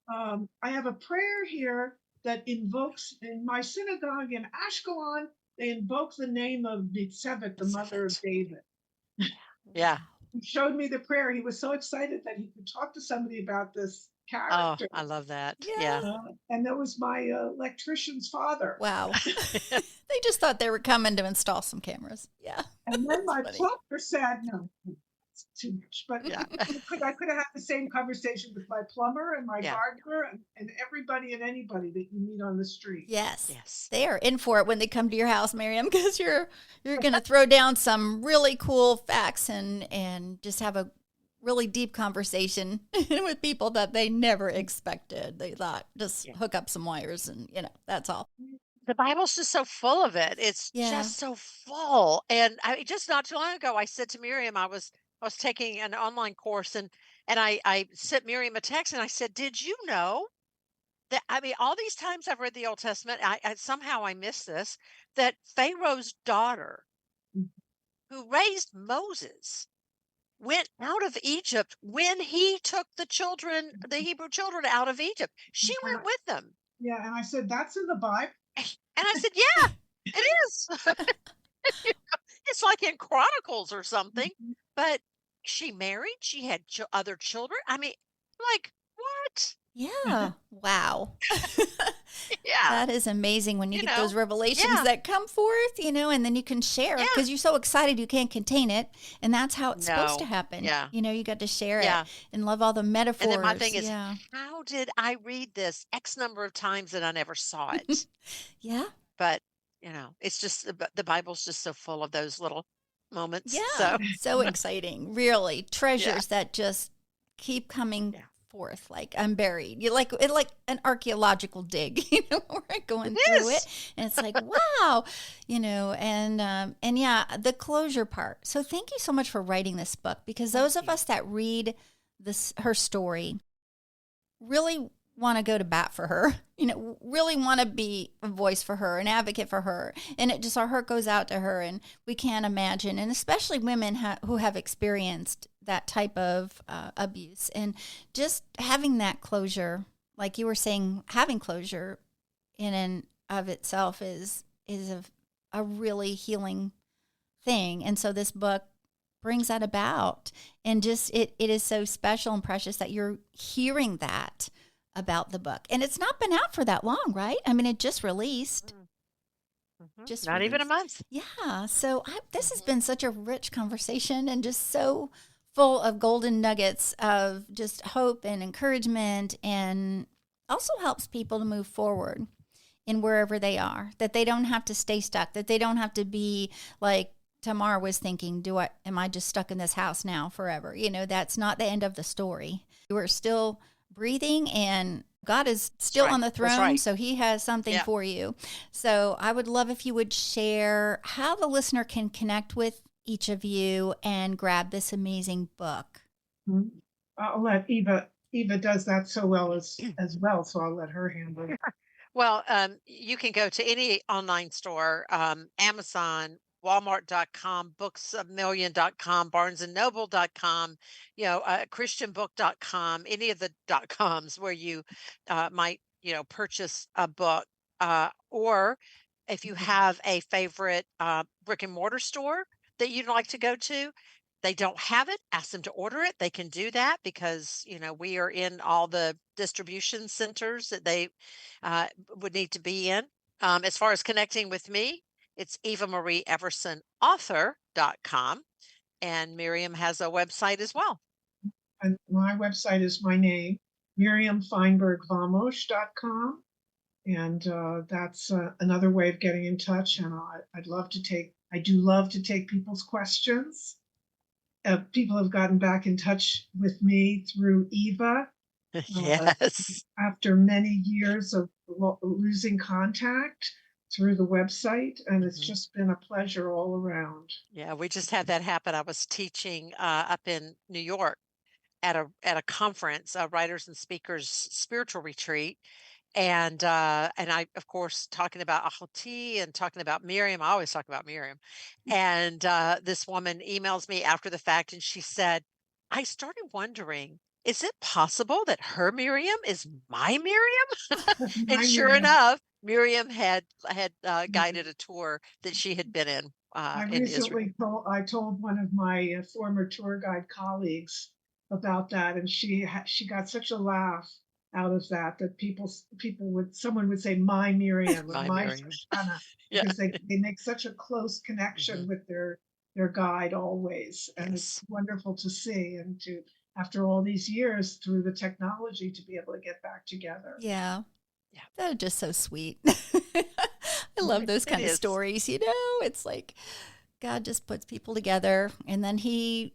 I have a prayer here that invokes, in my synagogue in Ashkelon, they invoke the name of Nitzevet, the mother of David. Yeah. He showed me the prayer. He was so excited that he could talk to somebody about this Oh, character. I love that. Yeah. Yeah. And that was my electrician's father. Wow. They just thought they were coming to install some cameras. Yeah. And then my funny. plumber said, "No, it's too much." But Yeah. I could have had the same conversation with my plumber and my Yeah. gardener and everybody and anybody that you meet on the street. Yes. Yes. They are in for it when they come to your house, Miriam, because you're going to throw down some really cool facts and just have a really deep conversation with people that they never expected. They thought just hook up some wires and, that's all. The Bible's just so full of it. It's just so full. And just not too long ago, I said to Miriam, I was taking an online course, and I sent Miriam a text, and I said, "Did you know I mean, all these times I've read the Old Testament, I somehow I missed this, that Pharaoh's daughter, who raised Moses, went out of Egypt when he took the Hebrew children out of Egypt. She And went with them. yeah, and I said, that's in the Bible. And I said, yeah, it is. It's like in Chronicles or something. But she married, she had other children. I mean, like, what? Yeah. Wow. Yeah. That is amazing when you get those revelations Yeah. that come forth, and then you can share Yeah. because you're so excited you can't contain it. And that's how it's supposed to No. happen. Yeah. You got to share Yeah. it and love all the metaphors. And then my thing is, Yeah. how did I read this X number of times and I never saw it? Yeah. But, it's just the Bible's just so full of those little moments. Yeah. So, So exciting. Really. yeah. Treasures that just keep coming Yeah. forth like unburied. You like it like an archaeological dig, we're going It through is. it. And it's like, wow, and yeah, the closure part. So thank you so much for writing this book because those of us that read her story really want to go to bat for her, really want to be a voice for her, an advocate for her. And it just, our heart goes out to her and we can't imagine. And especially women who have experienced that type of abuse and just having that closure, like you were saying, having closure in and of itself is a really healing thing. And so this book brings that about and just, it is so special and precious that you're hearing that about the book. And it's not been out for that long, right? I mean, it just released. Just not even a month. Yeah. So this has been such a rich conversation and just so full of golden nuggets of just hope and encouragement, and also helps people to move forward in wherever they are, that they don't have to stay stuck, that they don't have to be like Tamar was thinking, am I just stuck in this house now forever? That's not the end of the story. We're still breathing and God is still on the throne, so he has something for you. So I would love if you would share how the listener can connect with each of you and grab this amazing book. I'll let Eva does that so well as well, so I'll let her handle it. Well, you can go to any online store, Amazon, Walmart.com, booksamillion.com, barnesandnoble.com, christianbook.com, any of the .coms where you might, purchase a book. Or if you have a favorite brick and mortar store that you'd like to go to, they don't have it, ask them to order it. They can do that because, we are in all the distribution centers that they would need to be in. As far as connecting with me, it's Eva Marie Everson author.com. And Miriam has a website as well. And my website is my name, Miriam Feinberg Vamosh.com. And that's another way of getting in touch. And I do love to take people's questions. People have gotten back in touch with me through Eva. Yes. After many years of losing contact through the website, and it's just been a pleasure all around. Yeah, we just had that happen. I was teaching up in New York at a conference, a writers and speakers spiritual retreat. And I, of course, talking about Ahōti and talking about Miriam. I always talk about Miriam. And this woman emails me after the fact, and she said, I started wondering, is it possible that her Miriam is my Miriam? And sure enough, Miriam had guided a tour that she had been in Israel. I told one of my former tour guide colleagues about that, and she got such a laugh out of that someone would say my Miriam or my Shoshana, because they make such a close connection with their guide always, and it's wonderful to see, and to after all these years through the technology to be able to get back together. Yeah. They're just so sweet. I love those kind of stories. It's like God just puts people together and then he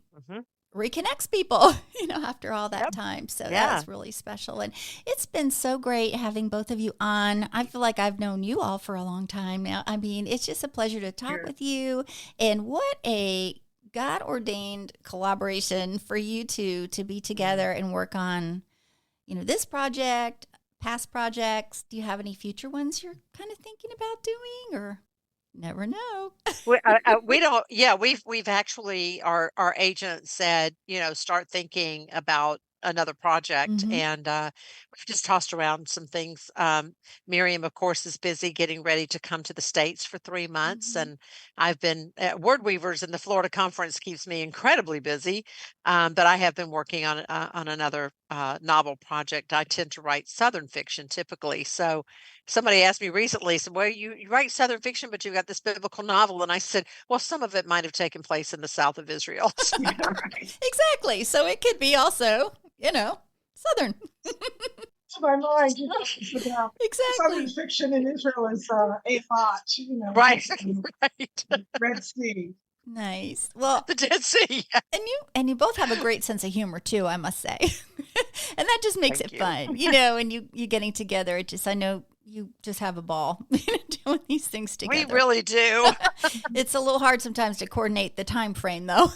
reconnects people, after all that time. So that's really special. And it's been so great having both of you on. I feel like I've known you all for a long time now. I mean, it's just a pleasure to talk with you. And what a God-ordained collaboration for you two to be together and work on, this project, past projects? Do you have any future ones you're kind of thinking about doing, or never know? We don't. Yeah, we've actually our agent said, start thinking about another project, Mm-hmm. and we've just tossed around some things. Miriam, of course, is busy getting ready to come to the States for 3 months, Mm-hmm. and I've been Word Weavers in the Florida conference keeps me incredibly busy. But I have been working on another novel project. I tend to write Southern fiction typically, so somebody asked me recently, said, well, you write Southern fiction, but you got this biblical novel. And I said, well, some of it might have taken place in the south of Israel. Yeah, right. Exactly. So it could be also, Southern. To my mind, it's about Southern Exactly. fiction in Israel is Ahōti, Right, right. Red Sea. Nice. Well, The Dead Sea. and you both have a great sense of humor too, I must say. And that just makes Thank it you. fun, and you getting together. I know you just have a ball doing these things together. We really do. It's a little hard sometimes to coordinate the time frame, though,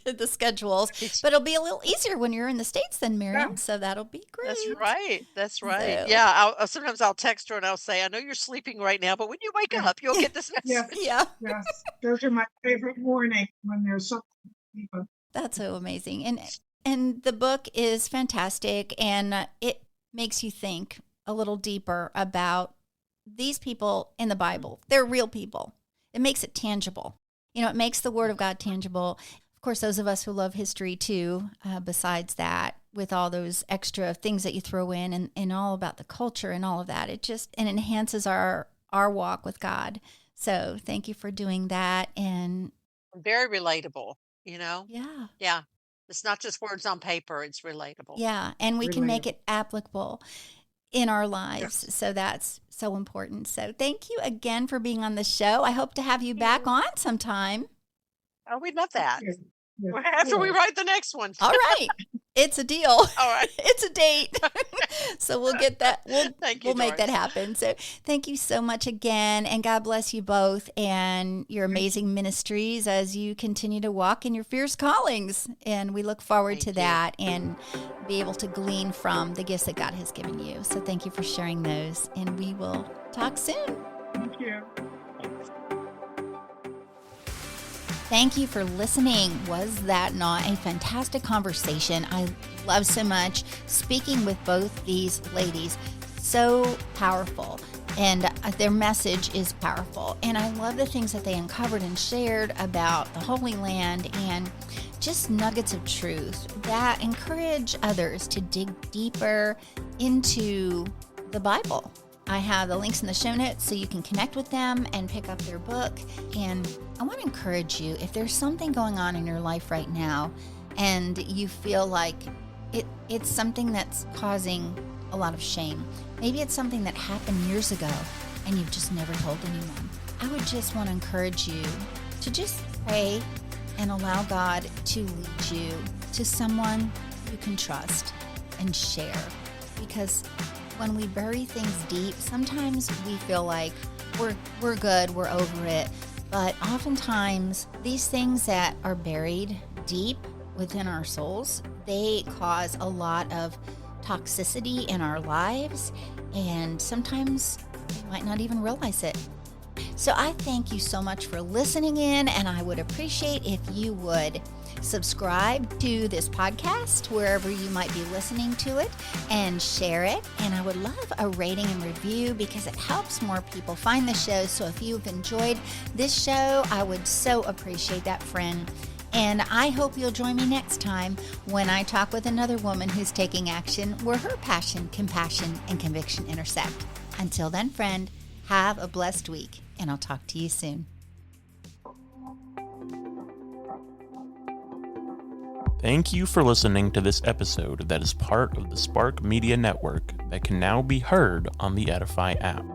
the schedules. But it'll be a little easier when you're in the States then, Miriam. Yeah. So that'll be great. That's right. That's right. So- Yeah. Sometimes I'll text her and I'll say, I know you're sleeping right now, but when you wake up, you'll get this message. Yes. Yeah, Yes, those are my favorite mornings when there's something people. that's so amazing. And the book is fantastic, and it makes you think a little deeper about these people in the Bible. They're real people. It makes it tangible. It makes the Word of God tangible. Of course, those of us who love history too, besides that, with all those extra things that you throw in and all about the culture and all of that, it enhances our walk with God. So thank you for doing that. And Very relatable, you know? yeah. Yeah. It's not just words on paper, it's relatable. Yeah. And we can make Relatable. it applicable in our lives. Yes. So that's so important. So thank you again for being on the show. I hope to have you back on sometime. Oh, we'd love that. Yes, yes, After we sure. write the next one. All right. It's a deal. All right. It's a date. So we'll get that. Thank you, We'll make that Doris. happen. So thank you so much again. And God bless you both and your amazing ministries as you continue to walk in your fierce callings. And we look forward Thank to you. that and be able to glean from the gifts that God has given you. So thank you for sharing those. And we will talk soon. Thank you. Thank you for listening. Was that not a fantastic conversation? I love so much speaking with both these ladies. So powerful. And their message is powerful. And I love the things that they uncovered and shared about the Holy Land and just nuggets of truth that encourage others to dig deeper into the Bible. I have the links in the show notes so you can connect with them and pick up their book. And I want to encourage you, if there's something going on in your life right now and you feel like it's something that's causing a lot of shame, maybe it's something that happened years ago and you've just never told anyone, I would just want to encourage you to just pray and allow God to lead you to someone you can trust and share. Because when we bury things deep, sometimes we feel like we're good, we're over it. But oftentimes, these things that are buried deep within our souls, they cause a lot of toxicity in our lives, and sometimes we might not even realize it. So I thank you so much for listening in, and I would appreciate if you would subscribe to this podcast wherever you might be listening to it and share it. And I would love a rating and review because it helps more people find the show. So if you've enjoyed this show, I would so appreciate that, friend. And I hope you'll join me next time when I talk with another woman who's taking action where her passion, compassion, and conviction intersect. Until then, friend, have a blessed week, and I'll talk to you soon. Thank you for listening to this episode that is part of the Spark Media Network that can now be heard on the Edify app.